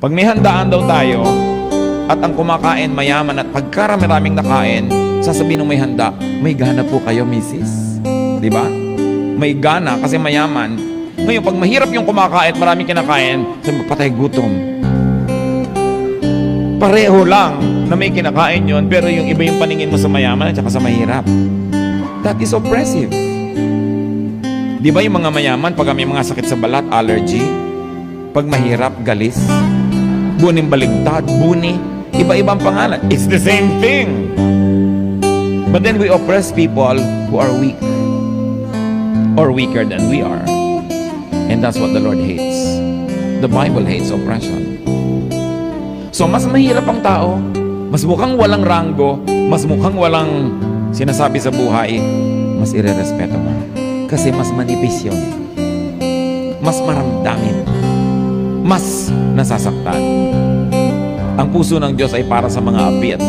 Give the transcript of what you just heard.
Pag may handaan daw tayo, at ang kumakain mayaman at pagkarami-raming nakain, sasabihin ng may handa, may gana po kayo, misis. Di ba? May gana kasi mayaman. Ngayon, pag mahirap yung kumakain at maraming kinakain, sabi patay gutom. Pareho lang na may kinakain yon, pero yung iba yung paningin mo sa mayaman at saka sa mahirap. That is oppressive. Di ba yung mga mayaman, pag may mga sakit sa balat, allergy, pag mahirap, galis, buning baligtad, buni, iba-ibang pangalan. It's the same thing. But then we oppress people who are weak or weaker than we are. And that's what the Lord hates. The Bible hates oppression. So mas mahirap ang tao, mas mukhang walang ranggo, mas mukhang walang sinasabi sa buhay, mas irerespeto mo. Kasi mas manipis yun. Mas maramdamin. Mas nasasaktan. Ang puso ng Diyos ay para sa mga api at